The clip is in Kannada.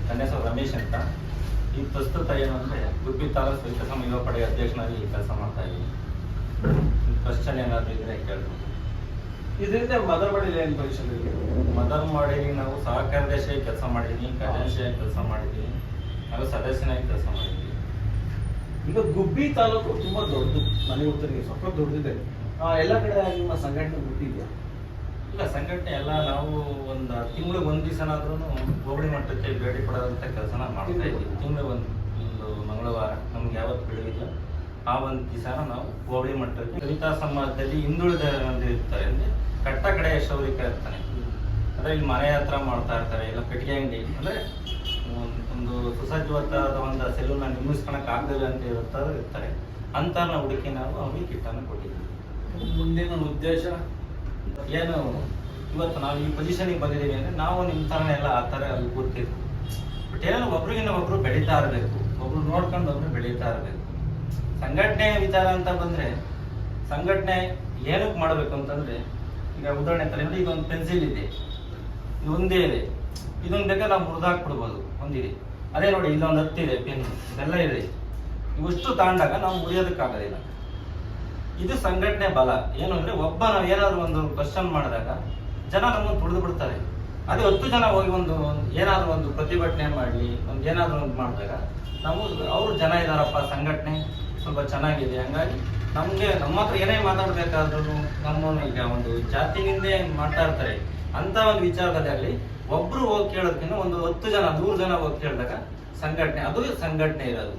ನನ್ನ ಹೆಸರು ರಮೇಶ್ ಅಂತ. ಈ ಪ್ರಸ್ತುತ ಏನು ಅಂದರೆ ಗುಬ್ಬಿ ತಾಲೂಕು ರೈತ ಸಂಘ ಪಡೆ ಅಧ್ಯಕ್ಷನಾಗಿ ಕೆಲಸ ಮಾಡ್ತಾ ಇದ್ದೀನಿ. ಕ್ವಶನ್ ಏನಾದರೂ ಇದ್ರೆ ಕೇಳ್ಬೋದು. ಇದರಿಂದ ಮದರ್ ಮಾಡಿಲ್ಲ ಏನು ಪೊಸಿಷನ್ ಇದೆ? ಮದರ್ ಮಾಡಿ ನಾವು ಸಹಕಾರ ದೇಶಕ್ಕೆ ಕೆಲಸ ಮಾಡಿದ್ದೀನಿ, ಖಜಾನ್ಸಿಯಾಗಿ ಕೆಲಸ ಮಾಡಿದ್ದೀನಿ, ಹಾಗೂ ಸದಸ್ಯನಾಗಿ ಕೆಲಸ ಮಾಡಿದ್ದೀನಿ. ಈಗ ಗುಬ್ಬಿ ತಾಲೂಕು ತುಂಬಾ ದೊಡ್ಡದು, ನನಗೆ ಗೊತ್ತಿದೆ, ಸ್ವಲ್ಪ ದೊಡ್ಡದಿದೆ. ಎಲ್ಲ ಕಡೆ ನಿಮ್ಮ ಸಂಘಟನೆ ಹುಟ್ಟಿದೆಯಾ? ಇಲ್ಲ, ಸಂಘಟನೆ ಎಲ್ಲ ನಾವು ಒಂದು ತಿಂಗಳಿಗೆ ಒಂದು ದಿವಸನಾದ್ರೂ ಹೋಬಳಿ ಮಟ್ಟಕ್ಕೆ ಭೇಟಿ ಕೊಡೋದಂಥ ಕೆಲಸನ ಮಾಡ್ತಾ ಇದ್ದೀವಿ. ತಿಂಗಳಿಗೆ ಒಂದು ಮಂಗಳವಾರ ನಮ್ಗೆ ಯಾವತ್ತು ಬಿಡುವಿಲ್ಲ ಆ ಒಂದು ದಿವಸನ ನಾವು ಹೋಬಳಿ ಮಟ್ಟಕ್ಕೆ ದಲಿತ ಸಮಾಜದಲ್ಲಿ ಹಿಂದುಳಿದ ಇರ್ತಾರೆ ಅಂದರೆ ಕಟ್ಟ ಕಡೆ ಶೌರಿಕ ಇರ್ತಾನೆ, ಅಂದರೆ ಇಲ್ಲಿ ಮನೆ ಹತ್ರ ಮಾಡ್ತಾ ಇರ್ತಾರೆ, ಇಲ್ಲ ಪೆಟ್ಟಿಗೆ ಅಂಗಡಿ, ಅಂದರೆ ಒಂದು ಸುಸಜ್ಜಿತವಾದ ಒಂದು ಸೆಲೂನ್ನ ನಿರ್ಮಿಸ್ಕೊಳಕ್ಕೆ ಆಗಲಿಲ್ಲ ಅಂತ ಇರ್ತಾರೆ. ಅಂಥವ್ರನ್ನ ಹುಡುಕಿ ನಾವು ಅವ್ರಿಗೆ ಕಿಟ್ಟನ್ನು ಕೊಟ್ಟಿದ್ದೀವಿ. ಮುಂದಿನ ಉದ್ದೇಶ ಏನು, ಇವತ್ತು ನಾವು ಈ ಪೊಸಿಷನಿಗೆ ಬಂದಿದ್ದೀವಿ ಅಂದರೆ ನಾವು ನಿಮ್ಮ ಥರನೇ ಎಲ್ಲ ಆ ಥರ ಅಲ್ಲಿ ಕೂರ್ತಿರ್ತೀವಿ. ಬಟ್ ಏನೋ ಒಬ್ರಿಗಿನ್ನ ಒಬ್ರು ಬೆಳೀತಾ ಇರಬೇಕು, ಒಬ್ರು ನೋಡ್ಕೊಂಡು ಒಬ್ರು ಬೆಳೀತಾ ಇರಬೇಕು. ಸಂಘಟನೆ ವಿಚಾರ ಅಂತ ಬಂದರೆ ಸಂಘಟನೆ ಏನಕ್ಕೆ ಮಾಡಬೇಕು ಅಂತಂದರೆ, ಈಗ ಉದಾಹರಣೆ ತರ ಈಗ ಒಂದು ಪೆನ್ಸಿಲ್ ಇದೆ, ಇದು ಒಂದೇ ಇದೆ, ಇದೊಂದು ಬೇಕಾದ್ರೆ ನಾವು ಮುರಿದಾಕ್ಬಿಡ್ಬೋದು, ಒಂದಿದೆ. ಅದೇ ನೋಡಿ ಇಲ್ಲೊಂದು ಹತ್ತಿದೆ ಪೆನ್, ಇದೆಲ್ಲ ಇದೆ, ಇವಷ್ಟು ತಾಂಡಾಗ ನಾವು ಮುರಿಯೋದಕ್ಕಾಗೋದಿಲ್ಲ. ಇದು ಸಂಘಟನೆ ಬಲ. ಏನು ಅಂದರೆ ಒಬ್ಬ ನಾವು ಏನಾದರೂ ಒಂದು ಕ್ವಶನ್ ಮಾಡಿದಾಗ ಜನ ನಮ್ಮನ್ನು ತುಳಿದು ಬಿಡ್ತಾರೆ. ಅದೇ 10 ಜನ ಹೋಗಿ ಒಂದು ಏನಾದರೂ ಒಂದು ಪ್ರತಿಭಟನೆ ಮಾಡಲಿ, ಒಂದು ಏನಾದರೂ ಒಂದು ಮಾಡಿದಾಗ ನಾವು ಅವರು ಜನ ಇದ್ದಾರಪ್ಪ, ಸಂಘಟನೆ ಸ್ವಲ್ಪ ಚೆನ್ನಾಗಿದೆ, ಹಂಗಾಗಿ ನಮಗೆ ನಮ್ಮ ಹತ್ರ ಏನೇ ಮಾತಾಡಬೇಕಾದ್ರೂ ನಮ್ಮನ್ನು ಈಗ ಒಂದು ಜಾತಿನಿಂದ ಮಾತಾಡ್ತಾರೆ ಅಂತ ಒಂದು ವಿಚಾರದಲ್ಲಿ ಆಗಲಿ ಒಬ್ಬರು ಹೋಗಿ ಕೇಳೋದಕ್ಕಿಂತ ಒಂದು 10 ಜನ 100 ಜನ ಹೋಗಿ ಕೇಳಿದಾಗ ಸಂಘಟನೆ, ಅದು ಸಂಘಟನೆ ಇರೋದು.